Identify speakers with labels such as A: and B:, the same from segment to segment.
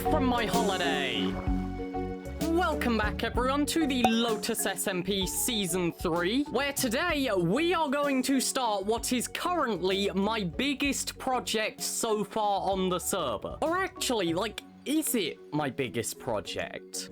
A: from my holiday. Welcome back everyone to the Lotus SMP Season 3, where today we are going to start what is currently my biggest project so far on the server. Or actually, like, is it my biggest project?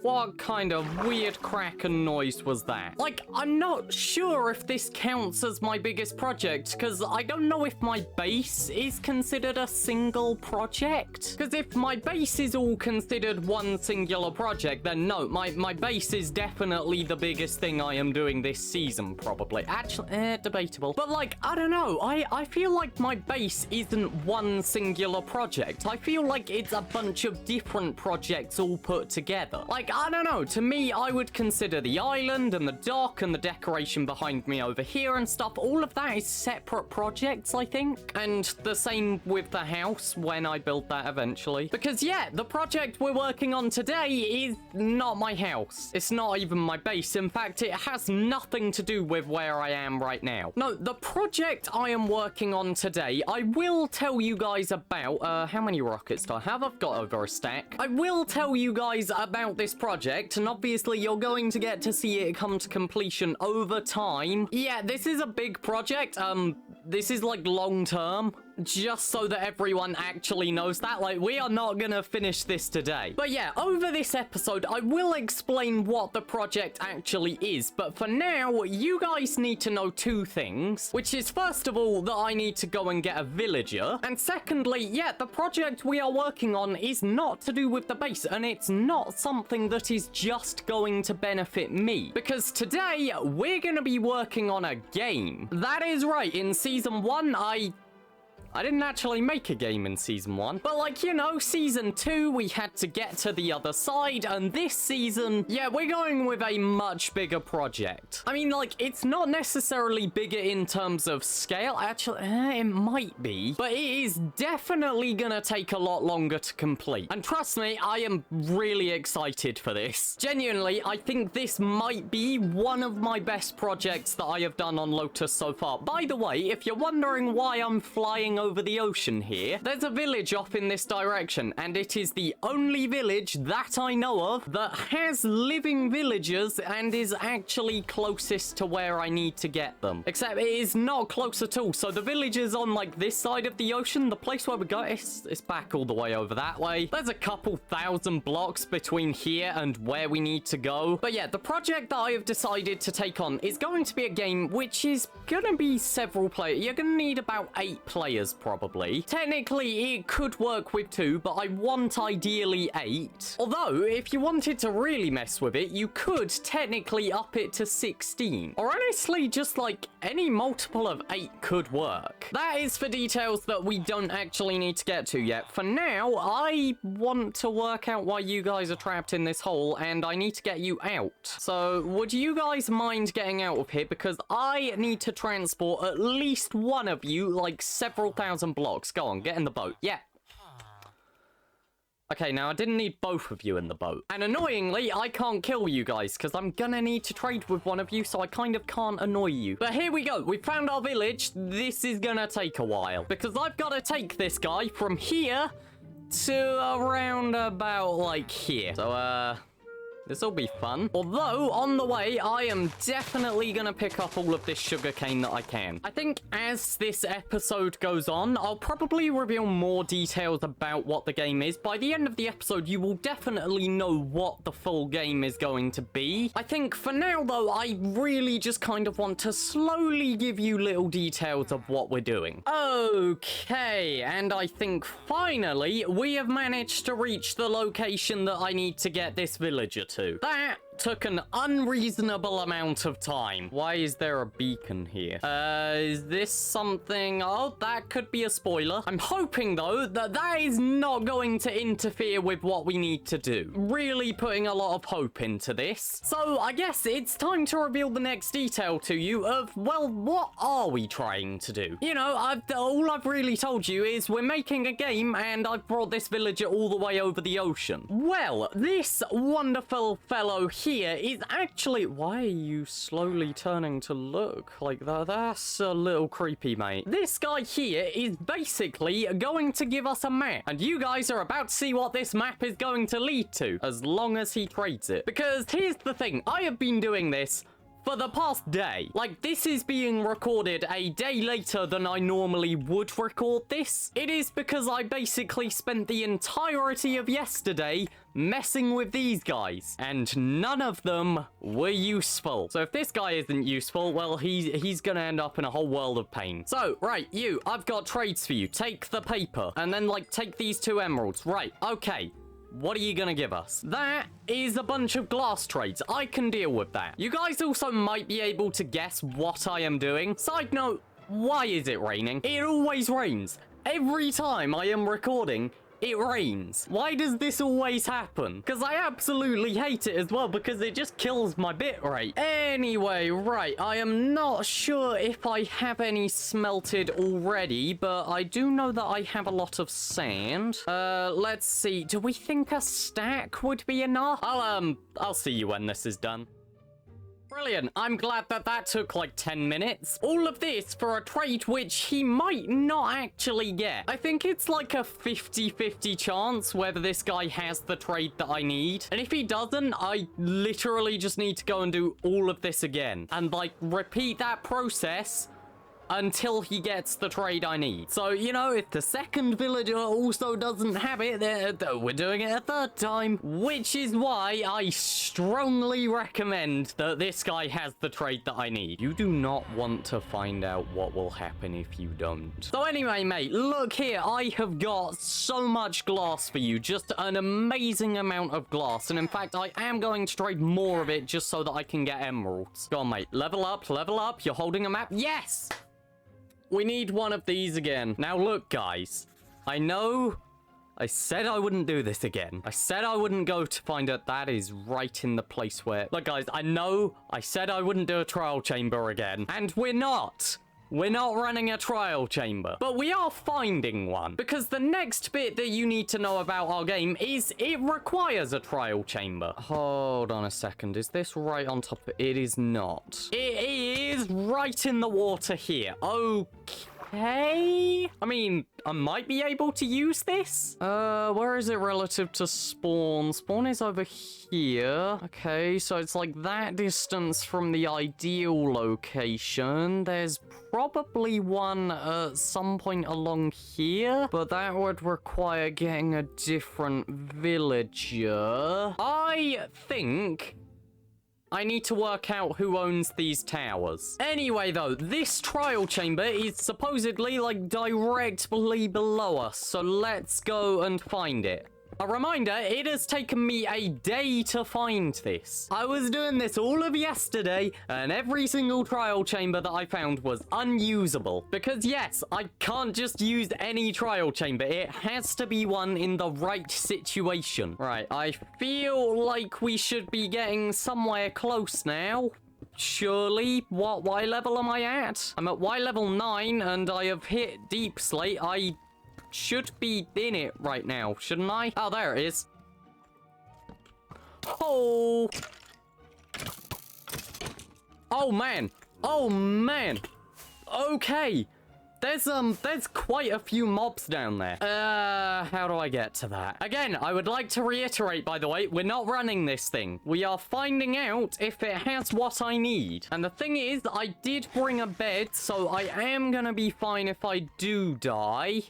A: What kind of weird crack and noise was that? Like, I'm not sure if this counts as my biggest project, because I don't know if my base is considered a single project. Because if my base is all considered one singular project, then no, my base is definitely the biggest thing I am doing this season, probably. Actually, debatable. But like, I don't know, I feel like my base isn't one singular project. I feel like it's a bunch of different projects all put together. Like, I don't know, to me, I would consider the island and the dock and the decoration behind me over here and stuff, all of that is separate projects, I think. And the same with the house when I build that eventually. Because yeah, the project we're working on today is not my house. It's not even my base. In fact, it has nothing to do with where I am right now. No, the project I am working on today, I will tell you guys about, how many rockets do I have? I've got over a stack. I will tell you guys about this project, and obviously you're going to get to see it come to completion over time. Yeah, this is a big project. This is like long term, just so that everyone actually knows that. Like, we are not gonna finish this today. But yeah, over this episode, I will explain what the project actually is. But for now, you guys need to know two things, which is first of all, that I need to go and get a villager. And secondly, yeah, the project we are working on is not to do with the base, and it's not something that is just going to benefit me. Because today, we're gonna be working on a game. That is right, in Season 1, I didn't actually make a game in Season 1, but like, you know, Season 2, we had to get to the other side, and this season, yeah, we're going with a much bigger project. I mean, like, it's not necessarily bigger in terms of scale. Actually, it might be, but it is definitely gonna take a lot longer to complete. And trust me, I am really excited for this. Genuinely, I think this might be one of my best projects that I have done on Lotus so far. By the way, if you're wondering why I'm flying over the ocean here, there's a village off in this direction, and it is the only village that I know of that has living villagers and is actually closest to where I need to get them. Except it is not close at all. So the village is on like this side of the ocean. The place where we go, it's back all the way over that way. There's a couple thousand blocks between here and where we need to go. But yeah, the project that I have decided to take on is going to be a game which is gonna be several players. You're gonna need about 8 players probably. Technically, it could work with 2, but I want ideally 8. Although, if you wanted to really mess with it, you could technically up it to 16. Or honestly, just like any multiple of 8 could work. That is for details that we don't actually need to get to yet. For now, I want to work out why you guys are trapped in this hole, and I need to get you out. So, would you guys mind getting out of here? Because I need to transport at least one of you, like several thousand blocks. Go on, get in the boat. Yeah. Okay, now I didn't need both of you in the boat. And annoyingly, I can't kill you guys because I'm gonna need to trade with one of you, so I kind of can't annoy you. But here we go. We found our village. This is gonna take a while because I've got to take this guy from here to around about like here. So, this'll be fun. Although, on the way, I am definitely gonna pick up all of this sugarcane that I can. I think as this episode goes on, I'll probably reveal more details about what the game is. By the end of the episode, you will definitely know what the full game is going to be. I think for now, though, I really just kind of want to slowly give you little details of what we're doing. Okay, and I think finally, we have managed to reach the location that I need to get this villager to. That took an unreasonable amount of time. Why is there a beacon here? Is this something? Oh, that could be a spoiler. I'm hoping, though, that that is not going to interfere with what we need to do. Really putting a lot of hope into this. So, I guess it's time to reveal the next detail to you of, well, what are we trying to do? You know, all I've really told you is we're making a game, and I've brought this villager all the way over the ocean. Well, this wonderful fellow here here is actually... Why are you slowly turning to look like that? That's a little creepy, mate. This guy here is basically going to give us a map. And you guys are about to see what this map is going to lead to, as long as he trades it. Because here's the thing. I have been doing this for the past day. Like, this is being recorded a day later than I normally would record this. It is because I basically spent the entirety of yesterday messing with these guys, and none of them were useful. So if this guy isn't useful, well, he's gonna end up in a whole world of pain. So, right, I've got trades for you. Take the paper, and then, like, take these 2 emeralds. Right, okay. What are you gonna give us? That is a bunch of glass trades. I can deal with that. You guys also might be able to guess what I am doing. Side note, why is it raining? It always rains. Every time I am recording, it rains. Why does this always happen? Because I absolutely hate it as well, because it just kills my bit rate. Anyway, right, I am not sure if I have any smelted already, but I do know that I have a lot of sand. Let's see. Do we think a stack would be enough? I'll see you when this is done. Brilliant. I'm glad that that took like 10 minutes. All of this for a trade which he might not actually get. I think it's like a 50-50 chance whether this guy has the trade that I need. And if he doesn't, I literally just need to go and do all of this again. And like repeat that process until he gets the trade I need. So, you know, if the second villager also doesn't have it, we're doing it a 3rd time. Which is why I strongly recommend that this guy has the trade that I need. You do not want to find out what will happen if you don't. So anyway, mate, look here. I have got so much glass for you. Just an amazing amount of glass. And in fact, I am going to trade more of it just so that I can get emeralds. Go on, mate. Level up, level up. You're holding a map. Yes! We need one of these again. Now, look, guys. I know I said I wouldn't do this again. I said I wouldn't go to find it. That is right in the place where... Look, guys, I know I said I wouldn't do a trial chamber again. And we're not. We're not running a trial chamber, but we are finding one, because the next bit that you need to know about our game is it requires a trial chamber. Hold on a second. Is this right on top of it? It is not. It is right in the water here. Okay. I mean, I might be able to use this. Where is it relative to spawn? Spawn is over here. Okay, so it's like that distance from the ideal location. There's probably one at some point along here, but that would require getting a different villager. I think I need to work out who owns these towers. Anyway, though, this trial chamber is supposedly, like, directly below us, so let's go and find it. A reminder, it has taken me a day to find this. I was doing this all of yesterday, and every single trial chamber that I found was unusable. Because yes, I can't just use any trial chamber. It has to be one in the right situation. Right, I feel like we should be getting somewhere close now. Surely. What Y level am I at? I'm at Y level 9, and I have hit Deep Slate. I should be in it right now, shouldn't I? Oh, there it is. Oh. Oh, man. Oh, man. Okay. There's quite a few mobs down there. How do I get to that? Again, I would like to reiterate, by the way, we're not running this thing. We are finding out if it has what I need. And the thing is, I did bring a bed, so I am gonna be fine if I do die.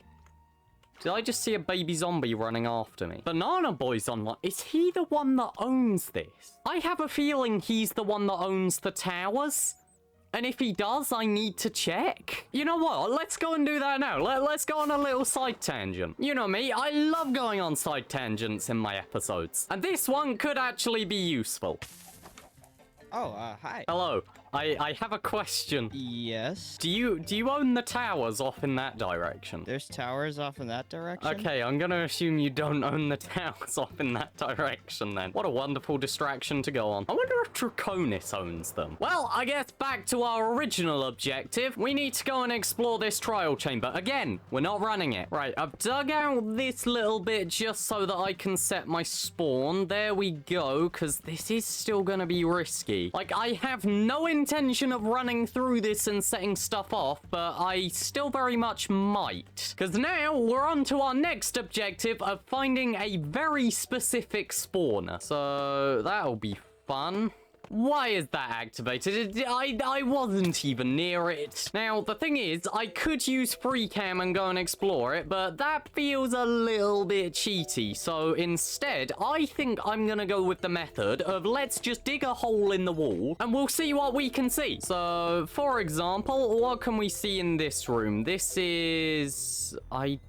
A: Did I just see a baby zombie running after me? Banana Boy's online. Is he the one that owns this? I have a feeling he's the one that owns the towers. And if he does, I need to check. You know what? Let's go and do that now. Let's go on a little side tangent. You know me, I love going on side tangents in my episodes. And this one could actually be useful.
B: Oh, hi.
A: Hello. I have a question.
B: Yes.
A: Do you own the towers off in that direction?
B: There's towers off in that direction?
A: Okay, I'm gonna assume you don't own the towers off in that direction then. What a wonderful distraction to go on. I wonder if Draconis owns them. Well, I guess back to our original objective. We need to go and explore this trial chamber. Again, we're not running it. Right, I've dug out this little bit just so that I can set my spawn. There we go, because this is still gonna be risky. Like, I have no intention of running through this and setting stuff off, but I still very much might. Because now we're on to our next objective of finding a very specific spawner. So that'll be fun. Why is that activated? I wasn't even near it. Now, the thing is, I could use free cam and go and explore it, but that feels a little bit cheaty. So instead, I think I'm gonna go with the method of let's just dig a hole in the wall and we'll see what we can see. So, for example, what can we see in this room? This is... I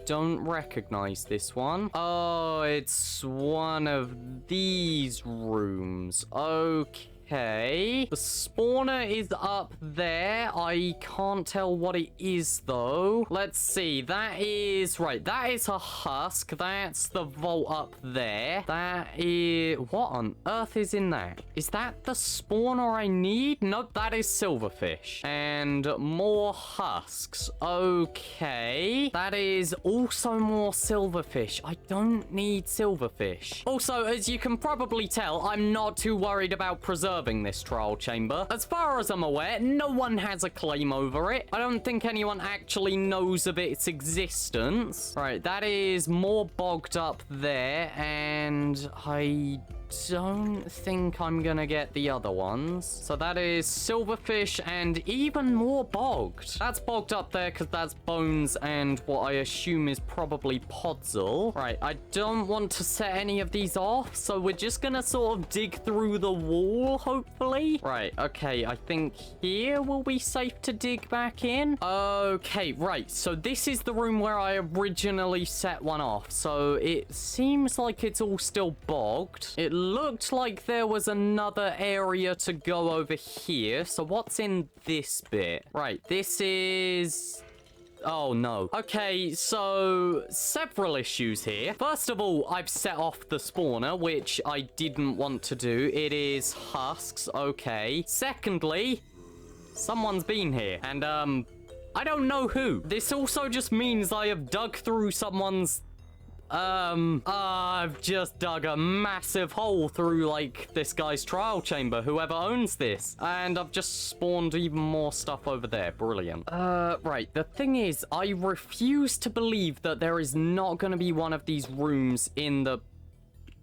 A: don't recognize this one. Oh, it's one of these rooms. Okay. The spawner is up there. I can't tell what it is, though. Let's see. That is... Right, that is a husk. That's the vault up there. That is... What on earth is in that? Is that the spawner I need? Nope, that is silverfish. And more husks. Okay. That is also more silverfish. I don't need silverfish. Also, as you can probably tell, I'm not too worried about preserving this trial chamber. As far as I'm aware, no one has a claim over it. I don't think anyone actually knows of its existence. Right, that is more bogged up there, and I don't think I'm gonna get the other ones. So that is silverfish and even more bogged. That's bogged up there because that's bones and what I assume is probably podzol. Right, I don't want to set any of these off, so we're just gonna sort of dig through the wall, hopefully. Right, okay, I think here will be safe to dig back in. Okay, right, so this is the room where I originally set one off. So it seems like it's all still bogged. It looked like there was another area to go over here. So what's in this bit? Right, this is... Oh, no. Okay, so several issues here. First of all, I've set off the spawner, which I didn't want to do. It is husks, okay. Secondly, someone's been here, and, I don't know who. This also just means I have dug through someone's... I've just dug a massive hole through, like, this guy's trial chamber, whoever owns this. And I've just spawned even more stuff over there. Brilliant. Right. The thing is, I refuse to believe that there is not going to be one of these rooms in the...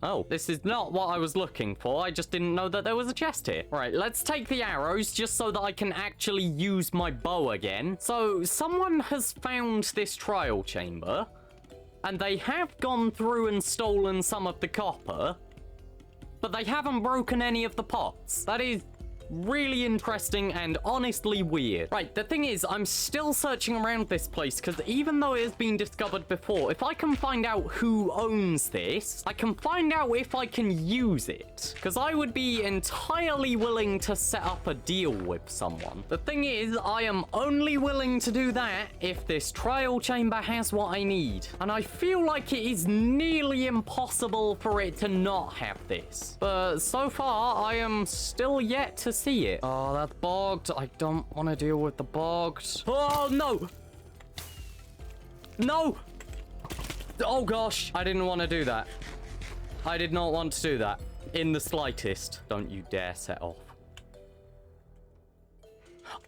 A: Oh, this is not what I was looking for. I just didn't know that there was a chest here. Right, let's take the arrows just so that I can actually use my bow again. So, someone has found this trial chamber. And they have gone through and stolen some of the copper, but they haven't broken any of the pots. That is really interesting and honestly weird. Right, the thing is, I'm still searching around this place because even though it has been discovered before, if I can find out who owns this, I can find out if I can use it. Because I would be entirely willing to set up a deal with someone. The thing is, I am only willing to do that if this trial chamber has what I need. And I feel like it is nearly impossible for it to not have this. But so far, I am still yet to see it. Oh, that's bogged. I don't want to deal with the bogged. Oh, no. No. Oh, gosh. I didn't want to do that. I did not want to do that. In the slightest. Don't you dare set off.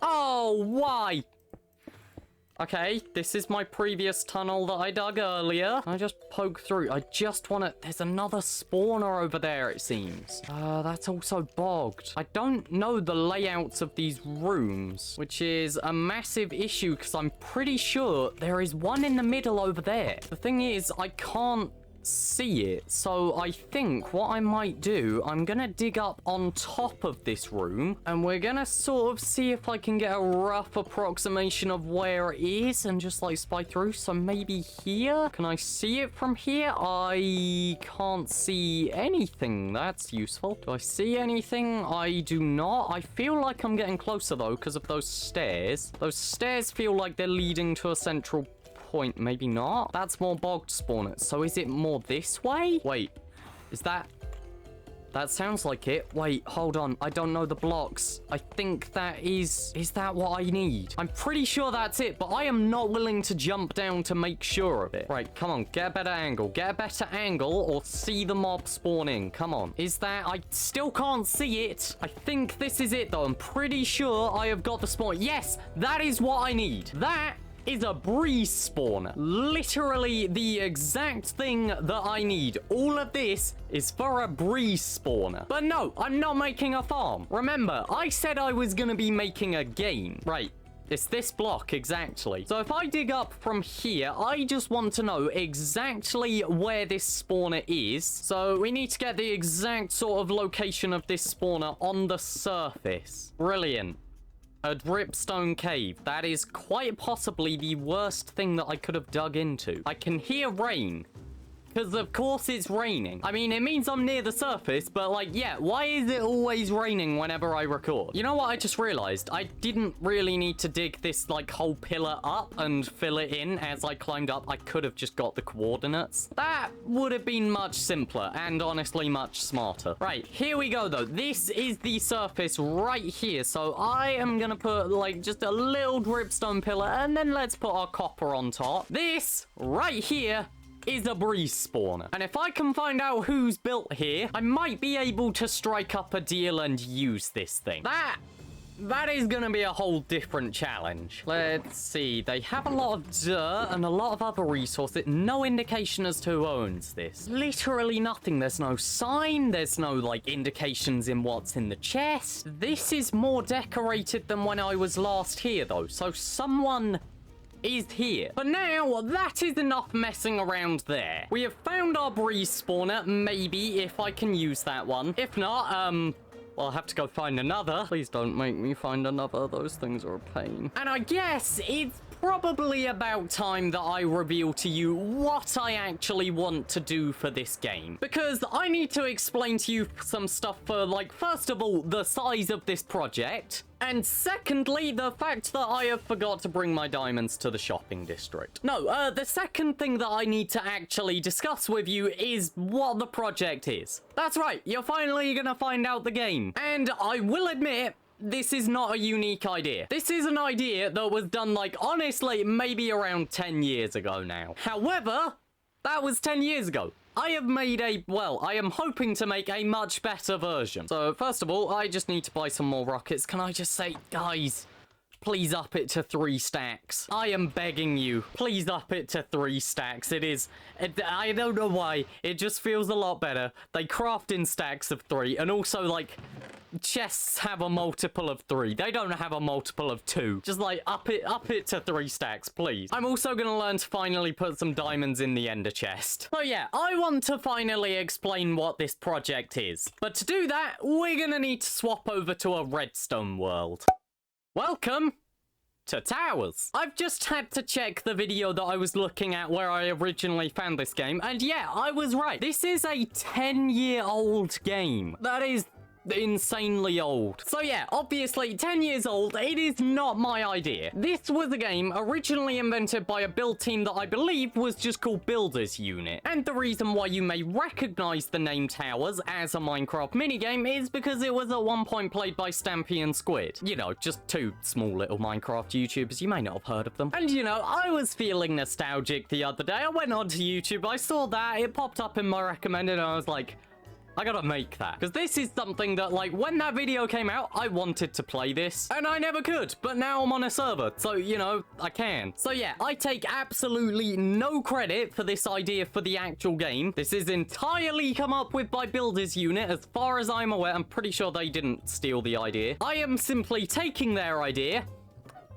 A: Oh, why? Okay, this is my previous tunnel that I dug earlier. I just poke through. I just want to... There's another spawner over there, it seems. That's also bogged. I don't know the layouts of these rooms, which is a massive issue because I'm pretty sure there is one in the middle over there. The thing is, I can't see it. So I think what I might do, I'm gonna dig up on top of this room, and we're gonna sort of see if I can get a rough approximation of where it is and just like spy through. So maybe here? Can I see it from here? I can't see anything. That's useful. Do I see anything? I do not. I feel like I'm getting closer though because of those stairs. Those stairs feel like they're leading to a central point. Maybe not. That's more bogged spawners. So is it more this way? Wait, is that... That sounds like it. Wait, hold on. I don't know the blocks. I think that is... Is that what I need? I'm pretty sure that's it, but I am not willing to jump down to make sure of it. Right, come on. Get a better angle. Get a better angle or see the mob spawning. Come on. Is that... I still can't see it. I think this is it, though. I'm pretty sure I have got the spawn. Yes, that is what I need. That is a breeze spawner. Literally the exact thing that I need. All of this is for a breeze spawner. But no, I'm not making a farm. Remember, I said I was gonna be making a game. Right, it's this block exactly. So if I dig up from here, I just want to know exactly where this spawner is. So we need to get the exact sort of location of this spawner on the surface. Brilliant. A dripstone cave. That is quite possibly the worst thing that I could have dug into. I can hear rain. Because of course it's raining. I mean, it means I'm near the surface, but like, yeah, why is it always raining whenever I record? You know what I just realized? I didn't really need to dig this like whole pillar up and fill it in as I climbed up. I could have just got the coordinates. That would have been much simpler and honestly much smarter. Right, here we go though. This is the surface right here. So I am gonna put like just a little dripstone pillar and then let's put our copper on top. This right here is a breeze spawner. And if I can find out who's built here, I might be able to strike up a deal and use this thing. That is gonna be a whole different challenge. Let's see. They have a lot of dirt and a lot of other resources. No indication as to who owns this. Literally nothing. There's no sign. There's no, like, indications in what's in the chest. This is more decorated than when I was last here, though. So someone is here. But now, that is enough messing around there. We have found our breeze spawner, maybe, if I can use that one. If not, well, I'll have to go find another. Please don't make me find another. Those things are a pain. And I guess it's probably about time that I reveal to you what I actually want to do for this game. Because I need to explain to you some stuff for, like, first of all, the size of this project. And secondly, the fact that I have forgot to bring my diamonds to the shopping district. No, the second thing that I need to actually discuss with you is what the project is. That's right, you're finally gonna find out the game. And I will admit, this is not a unique idea. This is an idea that was done, like, honestly, maybe around 10 years ago now. However, that was 10 years ago. I have made I am hoping to make a much better version. So, first of all, I just need to buy some more rockets. Can I just say, guys, please up it to 3 stacks. I am begging you, please up it to 3 stacks. I don't know why, it just feels a lot better. They craft in stacks of 3, and also, like, chests have a multiple of 3. They don't have a multiple of 2. Just like up it to 3 stacks, please. I'm also gonna learn to finally put some diamonds in the ender chest. So yeah, I want to finally explain what this project is. But to do that, we're gonna need to swap over to a redstone world. Welcome to towers. I've just had to check the video that I was looking at where I originally found this game, and yeah, I was right. This is a 10-year-old game. That is insanely old. So yeah, obviously 10 years old, it is not my idea. This was a game originally invented by a build team that I believe was just called Builders Unit. And the reason why you may recognize the name Towers as a Minecraft minigame is because it was at one point played by Stampy and Squid. You know, just 2 small little Minecraft YouTubers. You may not have heard of them. And you know, I was feeling nostalgic the other day. I went onto YouTube, I saw that, it popped up in my recommended, and I was like, I gotta make that. Because this is something that, like, when that video came out, I wanted to play this. And I never could. But now I'm on a server. So, you know, I can. So, yeah, I take absolutely no credit for this idea for the actual game. This is entirely come up with by Builders Unit. As far as I'm aware, I'm pretty sure they didn't steal the idea. I am simply taking their idea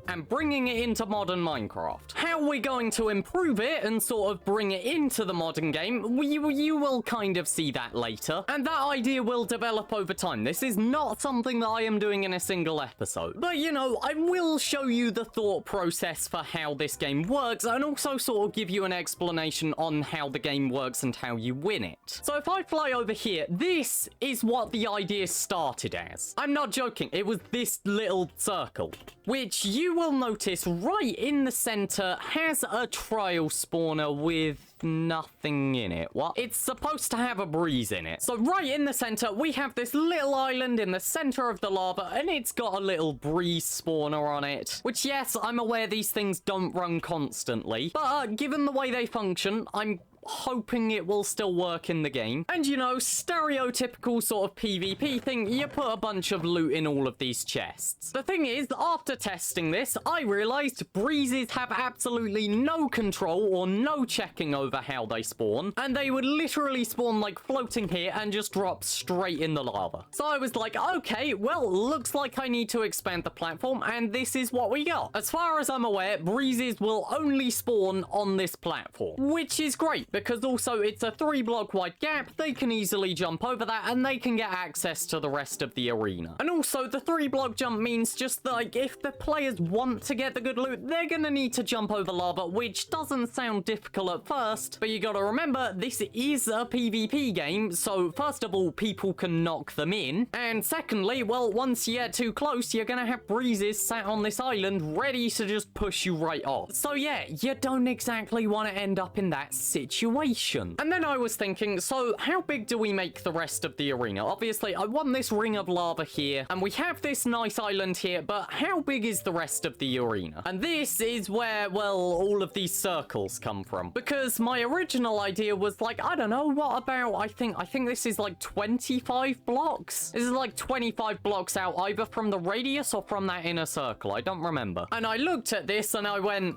A: and bringing it into modern Minecraft. How we're going to improve it and sort of bring it into the modern game, you will kind of see that later. And that idea will develop over time. This is not something that I am doing in a single episode. But, you know, I will show you the thought process for how this game works and also sort of give you an explanation on how the game works and how you win it. So if I fly over here, this is what the idea started as. I'm not joking. It was this little circle, which you will notice right in the center has a trial spawner with nothing in it. What? It's supposed to have a breeze in it. So right in the center, we have this little island in the center of the lava, and it's got a little breeze spawner on it, which, yes, I'm aware these things don't run constantly, but given the way they function, I'm hoping it will still work in the game. And, you know, stereotypical sort of PvP thing, you put a bunch of loot in all of these chests. The thing is, after testing this, I realized breezes have absolutely no control or no checking over how they spawn, and they would literally spawn like floating here and just drop straight in the lava. So I was like, okay, well, looks like I need to expand the platform, and this is what we got. As far as I'm aware, breezes will only spawn on this platform, which is great, because also it's a 3-block wide gap. They can easily jump over that and they can get access to the rest of the arena. And also the 3-block jump means just like if the players want to get the good loot, they're gonna need to jump over lava, which doesn't sound difficult at first, but you gotta remember this is a PvP game, so first of all, people can knock them in, and secondly, well, once you get too close, you're gonna have breezes sat on this island ready to just push you right off. So yeah, you don't exactly want to end up in that situation. And then I was thinking, so how big do we make the rest of the arena? Obviously, I want this ring of lava here, and we have this nice island here, but how big is the rest of the arena? And this is where, well, all of these circles come from. Because my original idea was like, I don't know, what about, I think this is like 25 blocks? This is like 25 blocks out, either from the radius or from that inner circle. I don't remember. And I looked at this and I went,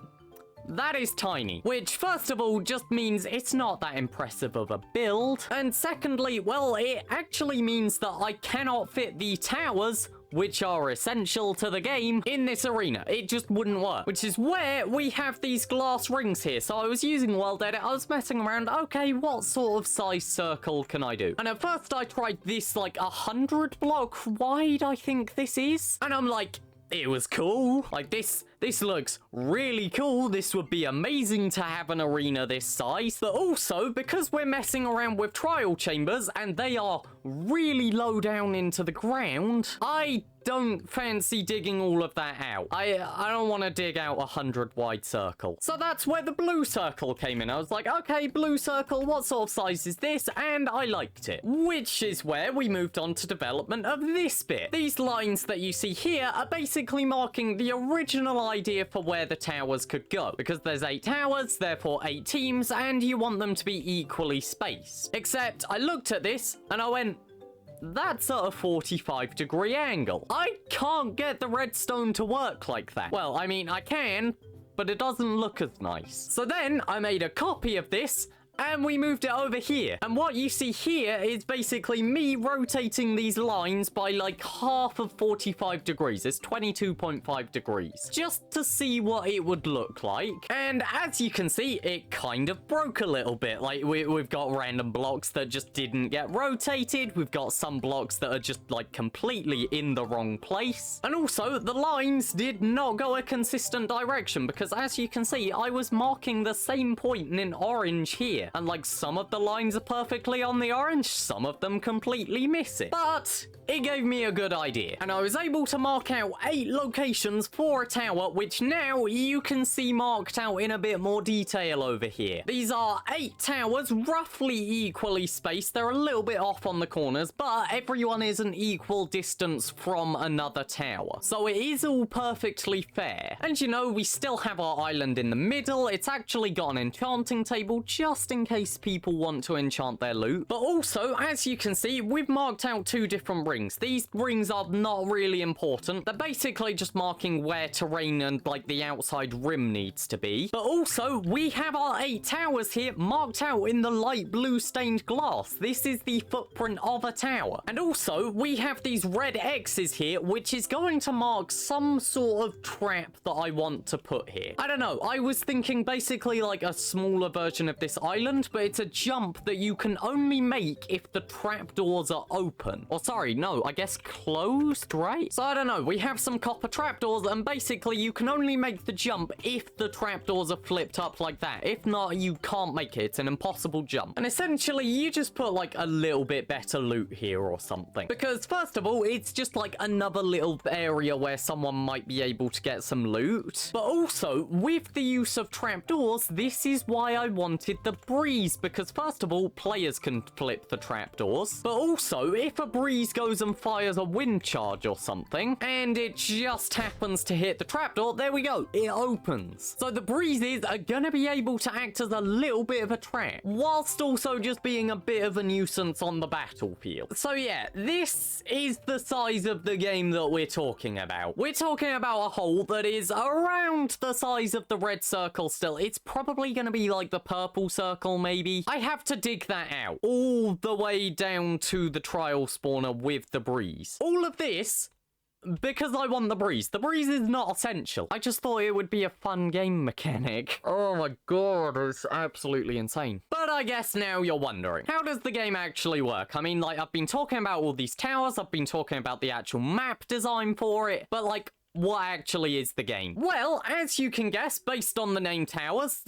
A: that is tiny, which first of all just means it's not that impressive of a build, and secondly, well, it actually means that I cannot fit the towers which are essential to the game in this arena. It just wouldn't work, which is where we have these glass rings here. So I was using World Edit, I was messing around, okay, what sort of size circle can I do? And at first I tried this like 100 block wide, I think this is, and I'm like, it was cool. Like this looks really cool. This would be amazing to have an arena this size. But also, because we're messing around with trial chambers and they are really low down into the ground, I don't fancy digging all of that out. I don't want to dig out 100 wide circle. So that's where the blue circle came in. I was like, okay, blue circle, what sort of size is this? And I liked it. Which is where we moved on to development of this bit. These lines that you see here are basically marking the original idea for where the towers could go. Because there's 8 towers, therefore 8 teams, and you want them to be equally spaced. Except I looked at this and I went, that's at a 45-degree angle. I can't get the redstone to work like that. Well, I mean, I can, but it doesn't look as nice. So then I made a copy of this and we moved it over here. And what you see here is basically me rotating these lines by like half of 45 degrees. It's 22.5 degrees. Just to see what it would look like. And as you can see, it kind of broke a little bit. Like we've got random blocks that just didn't get rotated. We've got some blocks that are just like completely in the wrong place. And also the lines did not go a consistent direction because as you can see, I was marking the same point in orange here. And like some of the lines are perfectly on the orange, some of them completely miss it. But it gave me a good idea. And I was able to mark out 8 locations for a tower, which now you can see marked out in a bit more detail over here. These are 8 towers, roughly equally spaced. They're a little bit off on the corners, but everyone is an equal distance from another tower. So it is all perfectly fair. And you know, we still have our island in the middle. It's actually got an enchanting table just in in case people want to enchant their loot. But also, as you can see, we've marked out 2 different rings. These rings are not really important. They're basically just marking where terrain and like the outside rim needs to be. But also, we have our 8 towers here marked out in the light blue stained glass. This is the footprint of a tower. And also, we have these red X's here, which is going to mark some sort of trap that I want to put here. I don't know. I was thinking basically like a smaller version of this island, but it's a jump that you can only make if the trapdoors are open. Or sorry, no, I guess closed, right? So I don't know. We have some copper trapdoors, and basically you can only make the jump if the trapdoors are flipped up like that. If not, you can't make it. It's an impossible jump. And essentially, you just put like a little bit better loot here or something. Because first of all, it's just like another little area where someone might be able to get some loot. But also, with the use of trapdoors, this is why I wanted the breeze. Because first of all, players can flip the trapdoors. But also, if a breeze goes and fires a wind charge or something, and it just happens to hit the trapdoor, there we go. It opens. So the breezes are gonna be able to act as a little bit of a trap, whilst also just being a bit of a nuisance on the battlefield. So yeah, this is the size of the game that we're talking about. We're talking about a hole that is around the size of the red circle still. It's probably gonna be like the purple circle, maybe. I have to dig that out all the way down to the trial spawner with the breeze. All of this because I want the breeze. The breeze is not essential. I just thought it would be a fun game mechanic. Oh my god, it's absolutely insane. But I guess now you're wondering, how does the game actually work? I mean, like, I've been talking about all these towers, I've been talking about the actual map design for it, but like, what actually is the game? Well, as you can guess, based on the name towers,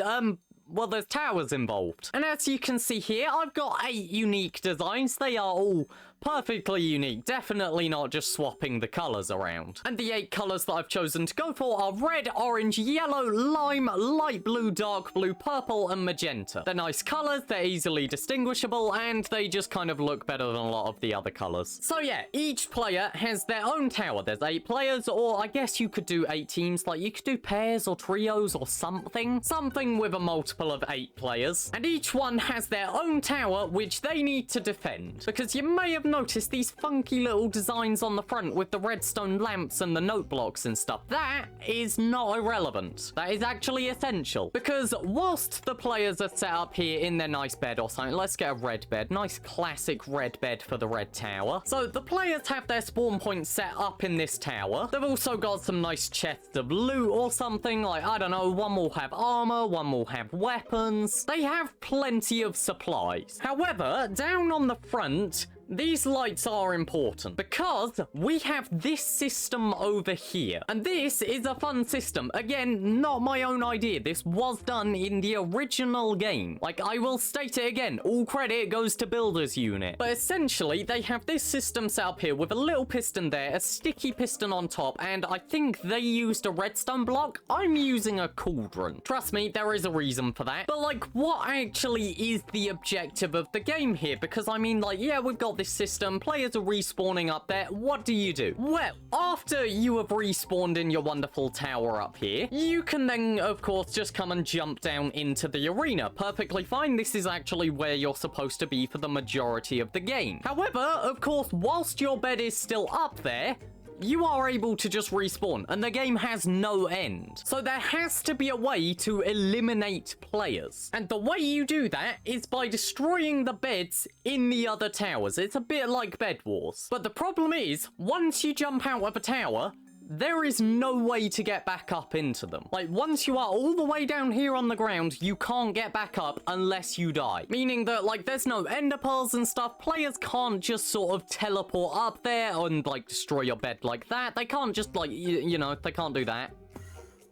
A: well, there's towers involved. And as you can see here, I've got 8 unique designs. They are all perfectly unique. Definitely not just swapping the colors around. And the 8 colors that I've chosen to go for are red, orange, yellow, lime, light blue, dark blue, purple, and magenta. They're nice colors, they're easily distinguishable, and they just kind of look better than a lot of the other colors. So yeah, each player has their own tower. There's 8 players, or I guess you could do 8 teams. Like, you could do pairs or trios or something. Something with a multiple of 8 players. And each one has their own tower, which they need to defend. Because you may have noticed these funky little designs on the front with the redstone lamps and the note blocks and stuff. That is not irrelevant. That is actually essential. Because whilst the players are set up here in their nice bed or something, let's get a red bed. Nice classic red bed for the red tower. So the players have their spawn point set up in this tower. They've also got some nice chests of loot or something. Like, I don't know, one will have armor, one will have weapons. They have plenty of supplies. However, down on the front, these lights are important because we have this system over here. And this is a fun system. Again, not my own idea. This was done in the original game. Like, I will state it again. All credit goes to Builder's Unit. But essentially, they have this system set up here with a little piston there, a sticky piston on top, and I think they used a redstone block. I'm using a cauldron. Trust me, there is a reason for that. But, like, what actually is the objective of the game here? Because, I mean, like, yeah, we've got this system, players are respawning up there. What do you do? Well, after you have respawned in your wonderful tower up here, you can then, of course, just come and jump down into the arena. Perfectly fine. This is actually where you're supposed to be for the majority of the game. However, of course, whilst your bed is still up there, you are able to just respawn, and the game has no end. So there has to be a way to eliminate players. And the way you do that is by destroying the beds in the other towers. It's a bit like Bed Wars. But the problem is, once you jump out of a tower, there is no way to get back up into them. Like, once you are all the way down here on the ground, you can't get back up unless you die. Meaning that, like, there's no ender pearls and stuff. Players can't just sort of teleport up there and, like, destroy your bed like that. They can't just, like, you know, they can't do that.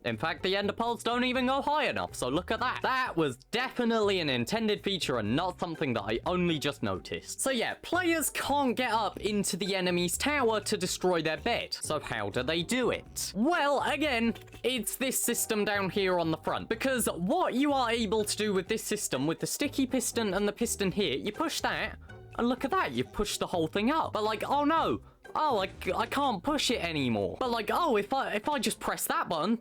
A: In fact, the ender pearls don't even go high enough, so look at that. That was definitely an intended feature and not something that I only just noticed. So yeah, players can't get up into the enemy's tower to destroy their bed. So how do they do it? Well, again, it's this system down here on the front. Because what you are able to do with this system, with the sticky piston and the piston here, you push that, and look at that, you've pushed the whole thing up. But like, oh no, oh, I can't push it anymore. But like, oh, if I just press that button,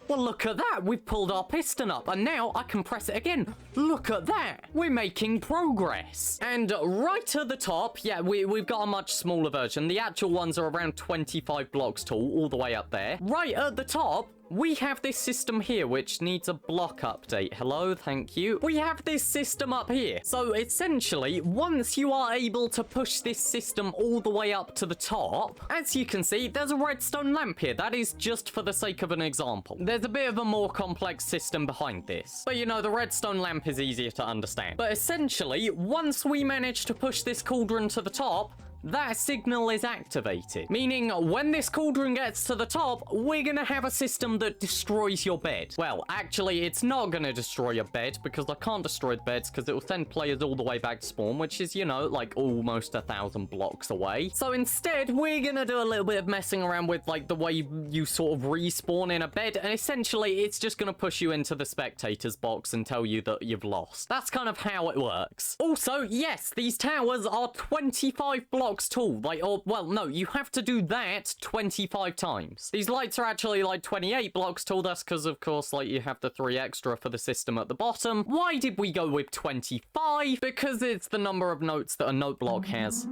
A: Well, look at that. We've pulled our piston up, and now I can press it again. Look at that. We're making progress. And right at the top, yeah, we've got a much smaller version. The actual ones are around 25 blocks tall, all the way up there. Right at the top, we have this system here, which needs a block update. Hello, thank you. We have this system up here. So essentially, once you are able to push this system all the way up to the top, as you can see, there's a redstone lamp here. That is just for the sake of an example. There's a bit of a more complex system behind this. But you know, the redstone lamp is easier to understand. But essentially, once we manage to push this cauldron to the top, that signal is activated, meaning when this cauldron gets to the top, we're gonna have a system that destroys your bed. Well, actually, it's not gonna destroy your bed because I can't destroy the beds because it will send players all the way back to spawn, which is, you know, like almost 1,000 blocks away. So instead, we're gonna do a little bit of messing around with like the way you sort of respawn in a bed, and essentially it's just gonna push you into the spectators box and tell you that you've lost. That's kind of how it works. Also, yes, these towers are 25 blocks tall, like, or, well, no, you have to do that 25 times. These lights are actually like 28 blocks tall. That's because, of course, like, you have the 3 extra for the system at the bottom. Why did we go with 25? Because it's the number of notes that a note block has.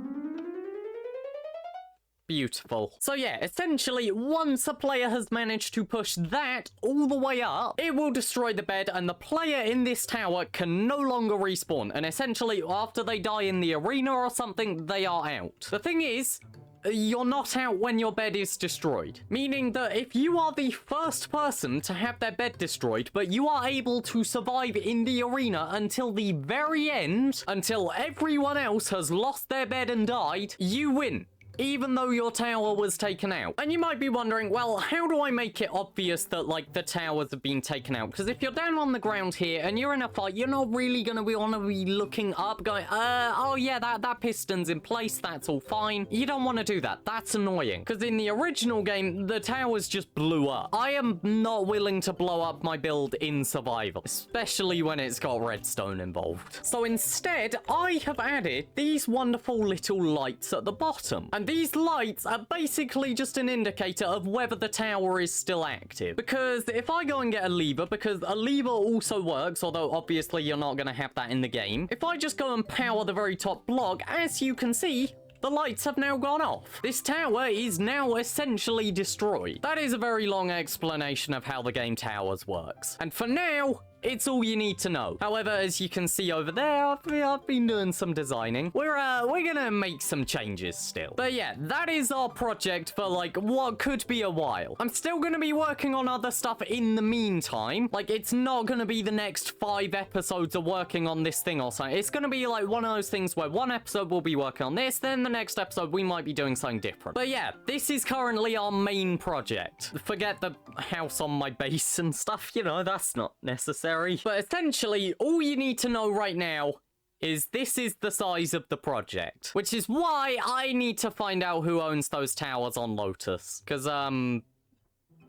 A: Beautiful. So yeah, essentially, once a player has managed to push that all the way up, it will destroy the bed, and the player in this tower can no longer respawn. And essentially, after they die in the arena or something, they are out. The thing is, you're not out when your bed is destroyed. Meaning that if you are the first person to have their bed destroyed, but you are able to survive in the arena until the very end, until everyone else has lost their bed and died, you win, even though your tower was taken out. And you might be wondering, well, how do I make it obvious that, like, the towers have been taken out? Because if you're down on the ground here and you're in a fight, you're not really gonna want to be looking up, going, oh yeah, that piston's in place, that's all fine. You don't want to do that. That's annoying. Because in the original game, the towers just blew up. I am not willing to blow up my build in survival, especially when it's got redstone involved. So instead, I have added these wonderful little lights at the bottom. And these lights are basically just an indicator of whether the tower is still active. Because if I go and get a lever, because a lever also works, although obviously you're not going to have that in the game. If I just go and power the very top block, as you can see, the lights have now gone off. This tower is now essentially destroyed. That is a very long explanation of how the game towers works. And for now, it's all you need to know. However, as you can see over there, I've been doing some designing. We're gonna make some changes still. But yeah, that is our project for, like, what could be a while. I'm still gonna be working on other stuff in the meantime. Like, it's not gonna be the next 5 episodes of working on this thing or something. It's gonna be like one of those things where one episode we'll be working on this, then the next episode we might be doing something different. But yeah, this is currently our main project. Forget the house on my base and stuff, you know, that's not necessary. But essentially, all you need to know right now is this is the size of the project. Which is why I need to find out who owns those towers on Lotus. Because,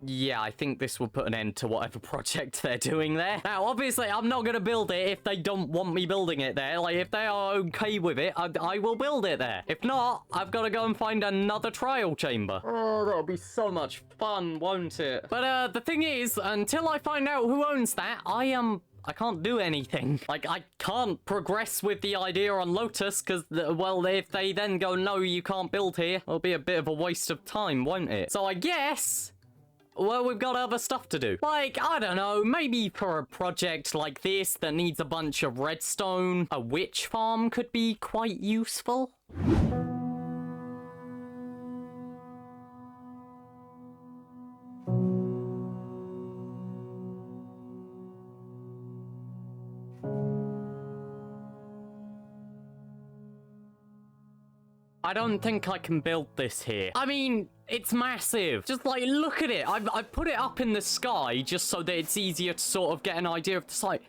A: yeah, I think this will put an end to whatever project they're doing there. Now, obviously, I'm not going to build it if they don't want me building it there. Like, if they are okay with it, I will build it there. If not, I've got to go and find another trial chamber. Oh, that'll be so much fun, won't it? But, the thing is, until I find out who owns that, I can't do anything. Like, I can't progress with the idea on Lotus because, well, if they then go, no, you can't build here, it'll be a bit of a waste of time, won't it? So I guess, well, we've got other stuff to do. Like, I don't know, maybe for a project like this that needs a bunch of redstone, a witch farm could be quite useful. I don't think I can build this here. I mean, it's massive. Just, like, look at it. I've put it up in the sky just so that it's easier to sort of get an idea of the site.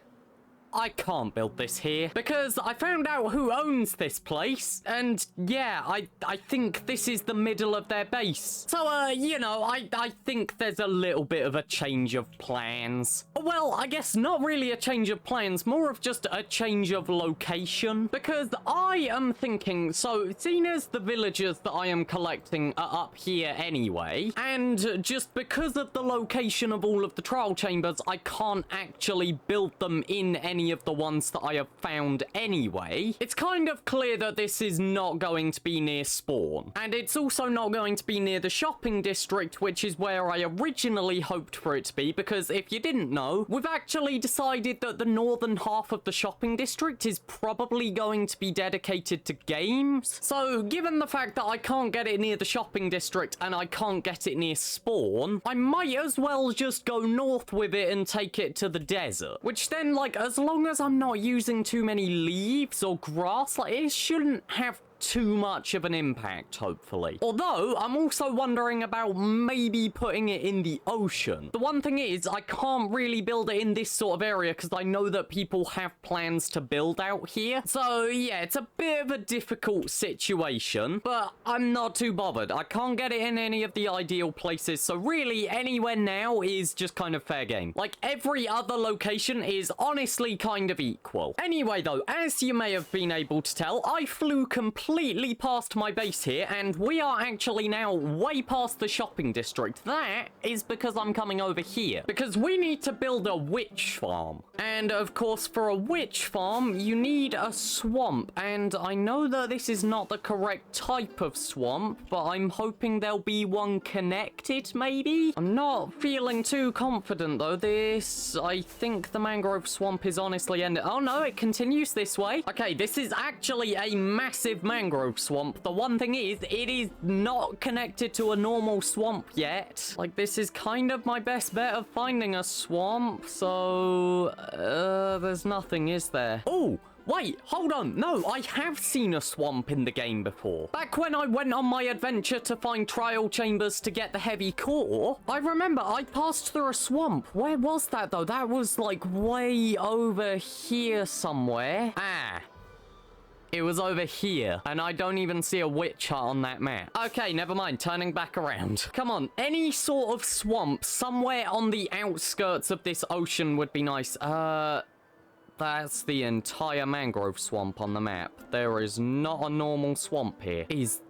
A: I can't build this here because I found out who owns this place, and yeah, I think this is the middle of their base. So, you know, I think there's a little bit of a change of plans. Well, I guess not really a change of plans, more of just a change of location, because I am thinking, so seeing as the villagers that I am collecting are up here anyway, and just because of the location of all of the trial chambers, I can't actually build them in any of the ones that I have found anyway. It's kind of clear that this is not going to be near spawn, and it's also not going to be near the shopping district, which is where I originally hoped for it to be, because if you didn't know, we've actually decided that the northern half of the shopping district is probably going to be dedicated to games. So given the fact that I can't get it near the shopping district and I can't get it near spawn, I might as well just go north with it and take it to the desert, which then, like, as long as I'm not using too many leaves or grass, like, it shouldn't have too much of an impact, hopefully. Although, I'm also wondering about maybe putting it in the ocean. The one thing is, I can't really build it in this sort of area because I know that people have plans to build out here. So, yeah, it's a bit of a difficult situation, but I'm not too bothered. I can't get it in any of the ideal places, so really, anywhere now is just kind of fair game. Like, every other location is honestly kind of equal. Anyway, though, as you may have been able to tell, I flew completely past my base here, and we are actually now way past the shopping district. That is because I'm coming over here, because we need to build a witch farm. And of course, for a witch farm, you need a swamp, and I know that this is not the correct type of swamp, but I'm hoping there'll be one connected, maybe? I'm not feeling too confident, though. I think the mangrove swamp is honestly ended. Oh no, it continues this way. Okay, this is actually a massive mangrove swamp. The one thing is, it is not connected to a normal swamp yet. Like, this is kind of my best bet of finding a swamp, so there's nothing, is there? Oh, wait, hold on. No, I have seen a swamp in the game before. Back when I went on my adventure to find trial chambers to get the heavy core, I remember I passed through a swamp. Where was that, though? That was, like, way over here somewhere. Ah. It was over here, and I don't even see a witch hut on that map. Okay, never mind, turning back around. Come on, any sort of swamp somewhere on the outskirts of this ocean would be nice. That's the entire mangrove swamp on the map. There is not a normal swamp here. Is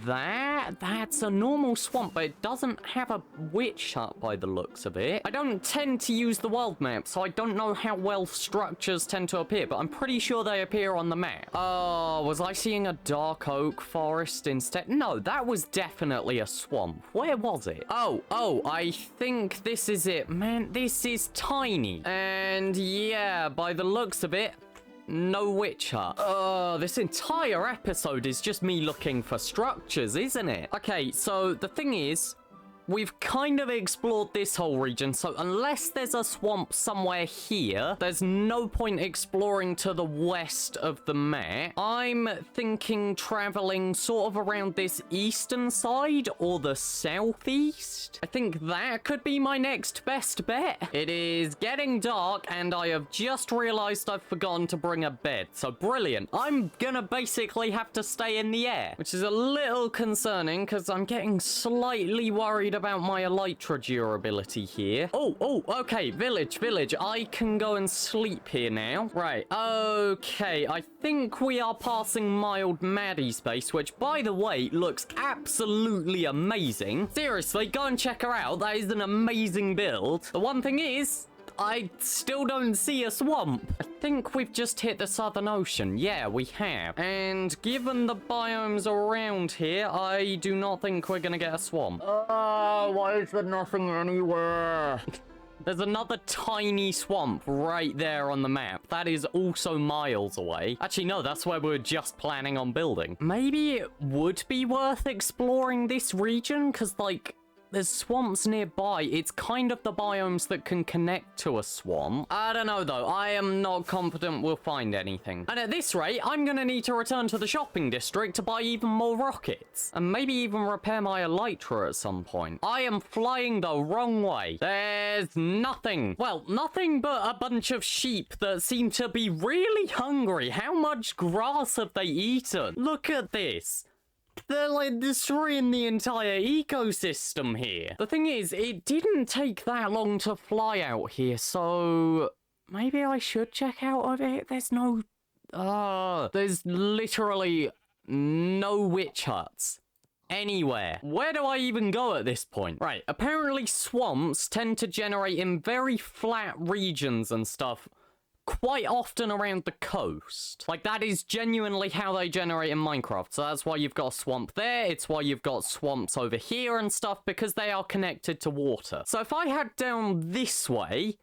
A: that's a normal swamp, but it doesn't have a witch hut by the looks of it. I don't tend to use the world map, so I don't know how well structures tend to appear, but I'm pretty sure they appear on the map. Oh, was I seeing a dark oak forest instead? No, that was definitely a swamp. Where was it? Oh, I think this is it. Man, this is tiny. And yeah, by the looks of it, no witch hut. This entire episode is just me looking for structures, isn't it? Okay, so the thing is, we've kind of explored this whole region, so unless there's a swamp somewhere here, there's no point exploring to the west of the map. I'm thinking traveling sort of around this eastern side or the southeast. I think that could be my next best bet. It is getting dark, and I have just realized I've forgotten to bring a bed, so brilliant. I'm gonna basically have to stay in the air, which is a little concerning because I'm getting slightly worried about my elytra durability here. Oh, okay, village. I can go and sleep here now. Right, okay, I think we are passing Mild Maddie's base, which, by the way, looks absolutely amazing. Seriously, go and check her out. That is an amazing build. The one thing is, I still don't see a swamp. I think we've just hit the Southern Ocean. Yeah, we have. And given the biomes around here, I do not think we're gonna get a swamp. Oh, why is there nothing anywhere? There's another tiny swamp right there on the map. That is also miles away. Actually, no, that's where we're just planning on building. Maybe it would be worth exploring this region, because, like, there's swamps nearby. It's kind of the biomes that can connect to a swamp. I don't know, though. I am not confident we'll find anything. And at this rate, I'm gonna need to return to the shopping district to buy even more rockets. And maybe even repair my elytra at some point. I am flying the wrong way. There's nothing. Well, nothing but a bunch of sheep that seem to be really hungry. How much grass have they eaten? Look at this. They're like destroying the entire ecosystem here. The thing is, it didn't take that long to fly out here, so maybe I should check out of it. There's literally no witch huts anywhere. Where do I even go at this point? Right, apparently swamps tend to generate in very flat regions and stuff quite often around the coast. Like, that is genuinely how they generate in Minecraft. So that's why you've got a swamp there. It's why you've got swamps over here and stuff, because they are connected to water. So if I head down this way,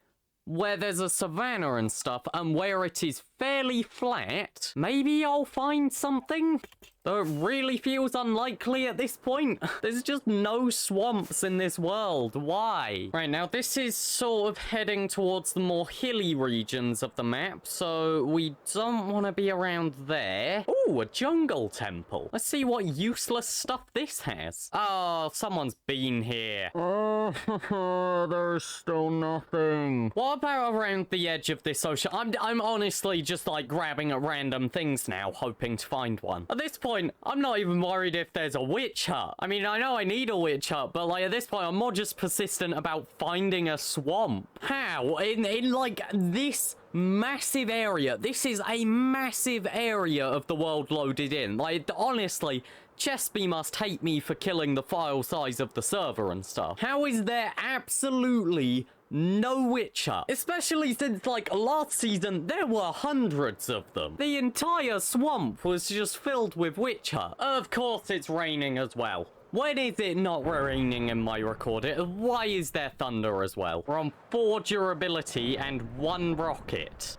A: where there's a savanna and stuff, and where it is fairly flat, maybe I'll find something. Though it really feels unlikely at this point. There's just no swamps in this world. Why? Right, now this is sort of heading towards the more hilly regions of the map, so we don't want to be around there. Ooh, a jungle temple. Let's see what useless stuff this has. Oh, someone's been here. Oh, there's still nothing. What about around the edge of this ocean? I'm honestly just like grabbing at random things now, hoping to find one. At this point, I'm not even worried if there's a witch hut. I mean, I know I need a witch hut, but like at this point, I'm more just persistent about finding a swamp. How? In like this massive area. This is a massive area of the world loaded in. Like, honestly, Chespy must hate me for killing the file size of the server and stuff. How is there absolutely no witch hut? Especially since, like, last season, there were hundreds of them. The entire swamp was just filled with witch hut. Of course it's raining as well. When is it not raining in my recorder? Why is there thunder as well? We're on 4 durability and 1 rocket.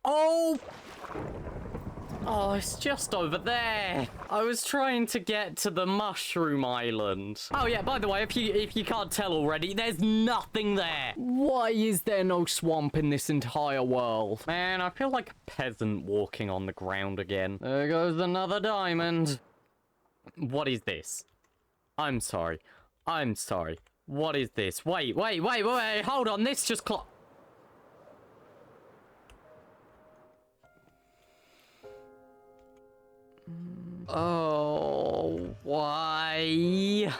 A: Oh! Oh, it's just over there. I was trying to get to the mushroom island. Oh yeah, by the way, if you can't tell already, there's nothing there. Why is there no swamp in this entire world? Man, I feel like a peasant walking on the ground again. There goes another diamond. What is this? I'm sorry. What is this? Wait, hold on, this just Oh, why?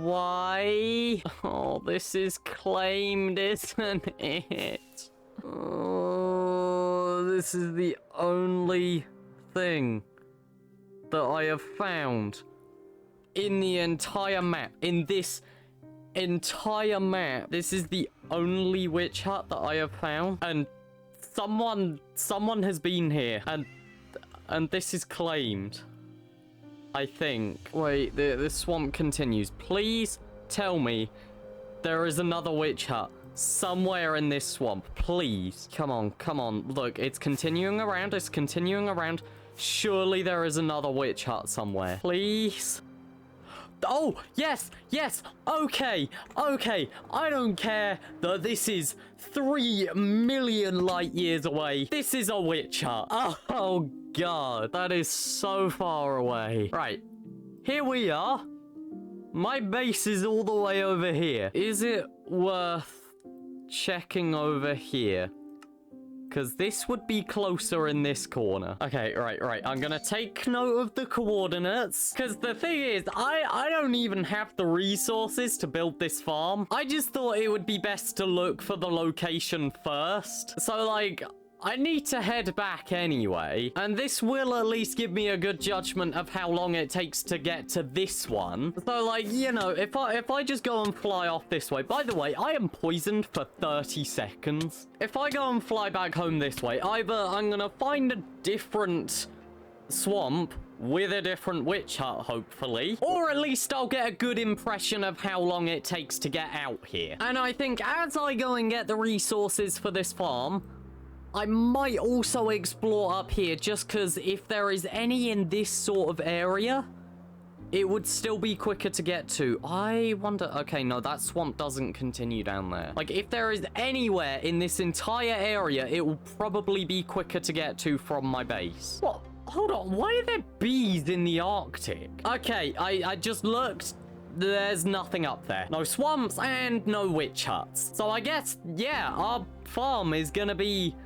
A: Why? Oh, this is claimed, isn't it? Oh, this is the only thing that I have found in the entire map. In this entire map, this is the only witch hut that I have found. And someone has been here, and this is claimed, I think. Wait, the swamp continues. Please tell me there is another witch hut somewhere in this swamp. Please. Come on. Look, it's continuing around. Surely there is another witch hut somewhere. Please. Oh, yes. Okay. I don't care that this is 3 million light years away. This is a witch hut. Oh, God. That is so far away. Right. Here we are. My base is all the way over here. Is it worth checking over here? Because this would be closer in this corner. Okay, right. I'm gonna take note of the coordinates. Because the thing is, I don't even have the resources to build this farm. I just thought it would be best to look for the location first. So, like, I need to head back anyway, and this will at least give me a good judgment of how long it takes to get to this one. So, like, you know, if I just go and fly off this way. By the way, I am poisoned for 30 seconds. If I go and fly back home this way, either I'm gonna find a different swamp with a different witch hut, hopefully, or at least I'll get a good impression of how long it takes to get out here. And I think as I go and get the resources for this farm, I might also explore up here, just because if there is any in this sort of area, it would still be quicker to get to. I wonder... Okay, no, that swamp doesn't continue down there. Like, if there is anywhere in this entire area, it will probably be quicker to get to from my base. What? Hold on, why are there bees in the Arctic? Okay, I just looked. There's nothing up there. No swamps and no witch huts. So I guess, yeah, our farm is gonna be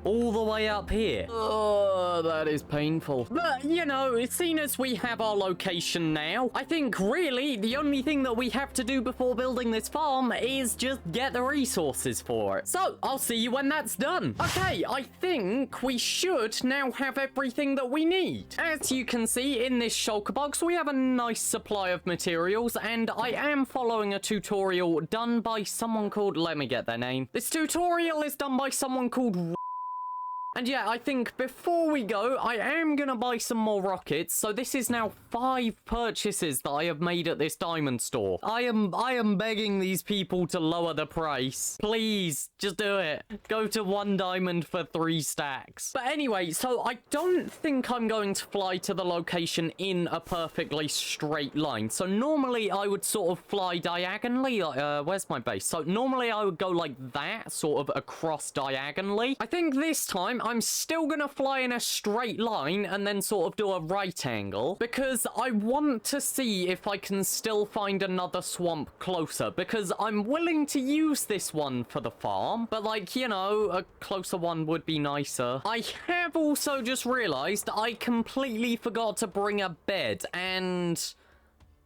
A: all the way up here. Oh, that is painful. But, you know, seeing as we have our location now, I think really the only thing that we have to do before building this farm is just get the resources for it. So, I'll see you when that's done. Okay, I think we should now have everything that we need. As you can see in this shulker box, we have a nice supply of materials, and I am following a tutorial done by someone called... Let me get their name. This tutorial is done by someone called... And yeah, I think before we go, I am gonna buy some more rockets. So this is now 5 purchases that I have made at this diamond store. I am begging these people to lower the price. Please, just do it. Go to 1 diamond for 3 stacks. But anyway, so I don't think I'm going to fly to the location in a perfectly straight line. So normally I would sort of fly diagonally. Where's my base? So normally I would go like that, sort of across diagonally. I think this time I'm still gonna fly in a straight line and then sort of do a right angle because I want to see if I can still find another swamp closer, because I'm willing to use this one for the farm, but like, you know, a closer one would be nicer. I have also just realized I completely forgot to bring a bed, and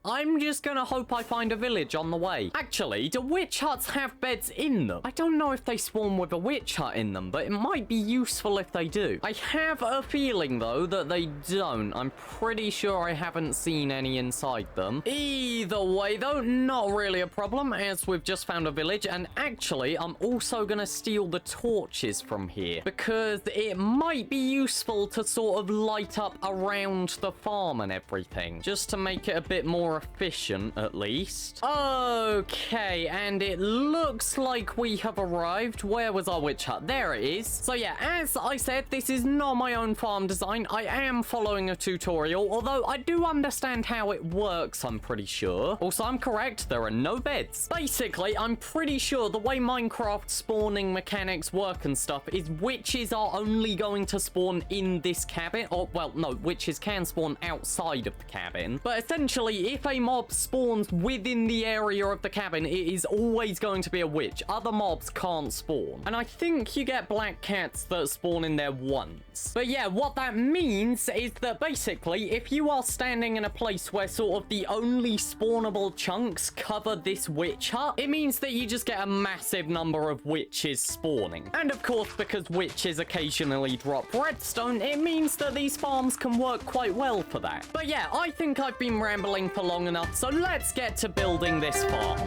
A: I'm just gonna hope I find a village on the way. Actually, do witch huts have beds in them? I don't know if they spawn with a witch hut in them, but it might be useful if they do. I have a feeling, though, that they don't. I'm pretty sure I haven't seen any inside them. Either way, though, not really a problem, as we've just found a village. And actually, I'm also gonna steal the torches from here, because it might be useful to sort of light up around the farm and everything, just to make it a bit more efficient, at least. Okay, and it looks like we have arrived. Where was our witch hut? There it is. So yeah, as I said, this is not my own farm design. I am following a tutorial, although I do understand how it works, I'm pretty sure. Also, I'm correct, there are no beds. Basically, I'm pretty sure the way Minecraft spawning mechanics work and stuff is witches are only going to spawn in this cabin. Or, well, no, witches can spawn outside of the cabin. But essentially, if a mob spawns within the area of the cabin, it is always going to be a witch. Other mobs can't spawn. And I think you get black cats that spawn in there once. But yeah, what that means is that basically, if you are standing in a place where sort of the only spawnable chunks cover this witch hut, it means that you just get a massive number of witches spawning. And of course, because witches occasionally drop redstone, it means that these farms can work quite well for that. But yeah, I think I've been rambling for long enough, so let's get to building this farm.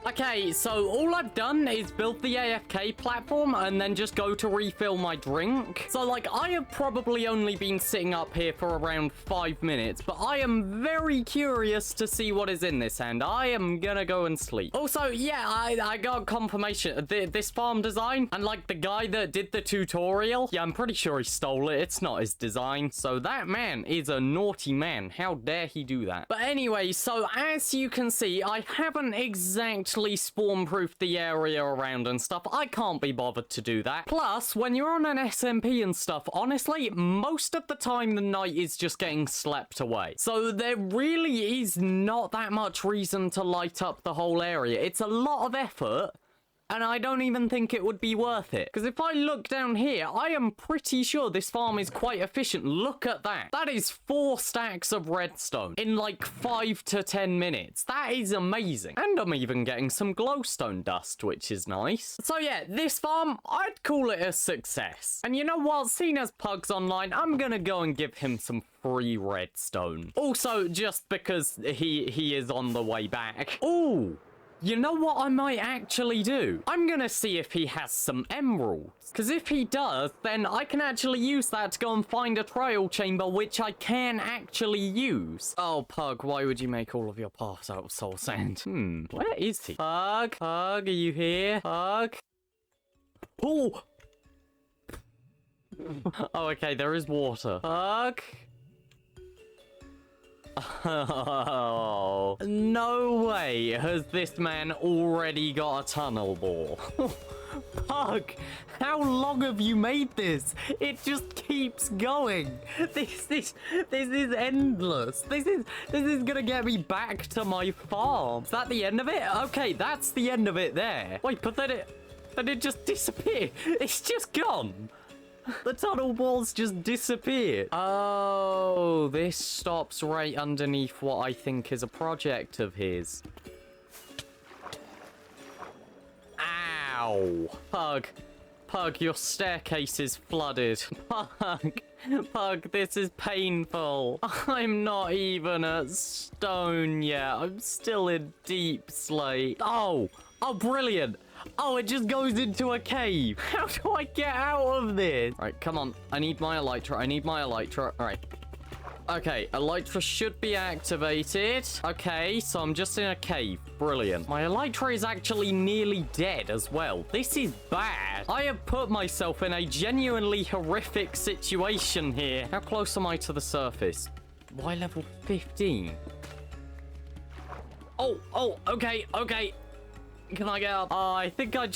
A: Okay, so all I've done is build the AFK platform and then just go to refill my drink. So, like, I have probably only been sitting up here for around 5 minutes, but I am very curious to see what is in this, and I am gonna go and sleep. Also, yeah, I got confirmation. This farm design, and, like, the guy that did the tutorial, yeah, I'm pretty sure he stole it. It's not his design. So that man is a naughty man. How dare he do that? But anyway, so as you can see, I haven't exactly spawn-proofed the area around and stuff. I can't be bothered to do that. Plus, when you're on an SMP and stuff, honestly, most of the time the night is just getting slept away. So there really is not that much reason to light up the whole area. It's a lot of effort, And I don't even think it would be worth it. Because if I look down here, I am pretty sure this farm is quite efficient. Look at that. That is 4 stacks of redstone in like 5 to 10 minutes. That is amazing. And I'm even getting some glowstone dust, which is nice. So yeah, this farm, I'd call it a success. And you know what? Seeing as Pug's online, I'm gonna go and give him some free redstone. Also, just because he is on the way back. Ooh! You know what I might actually do? I'm gonna see if he has some emeralds. Because if he does, then I can actually use that to go and find a trial chamber, which I can actually use. Oh, Pug, why would you make all of your paths out of soul sand? Where is he? Pug? Pug, are you here? Pug? Oh! Oh, okay, there is water. Pug? Oh, no way has this man already got a tunnel bore. Pug, how long have you made this? It just keeps going. This is endless. This is gonna get me back to my farm. Is that the end of it? Okay, that's the end of it there. Wait, but then it just disappeared. It's just gone. The tunnel walls just disappeared. Oh, this stops right underneath what I think is a project of his. Ow. Pug. Pug, your staircase is flooded. Pug, this is painful. I'm not even at stone yet. I'm still in deep slate. Oh, brilliant. Oh, it just goes into a cave. How do I get out of this? All right, come on. I need my elytra. All right. Okay, elytra should be activated. Okay, so I'm just in a cave. Brilliant. My elytra is actually nearly dead as well. This is bad. I have put myself in a genuinely horrific situation here. How close am I to the surface? Why level 15? Oh, okay. Can I get up? I think I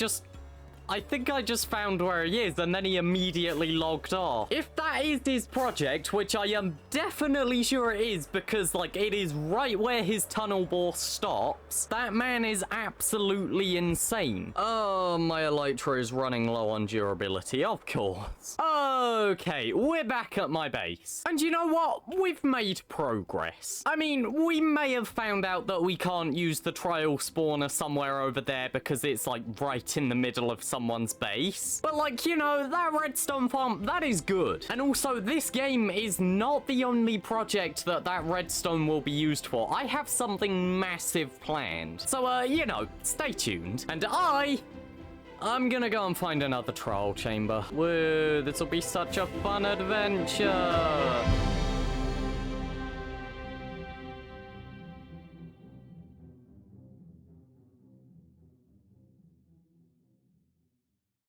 A: just found where he is, and then he immediately logged off. If that is his project, which I am definitely sure it is, because, like, it is right where his tunnel bore stops, that man is absolutely insane. Oh, my elytra is running low on durability, of course. Okay, we're back at my base. And you know what? We've made progress. I mean, we may have found out that we can't use the trial spawner somewhere over there because it's, like, right in the middle of someone's base. But like, you know, that redstone farm, that is good. And also, this game is not the only project that redstone will be used for. I have something massive planned. So, you know, stay tuned. And I'm gonna go and find another trial chamber. Whoa, this will be such a fun adventure.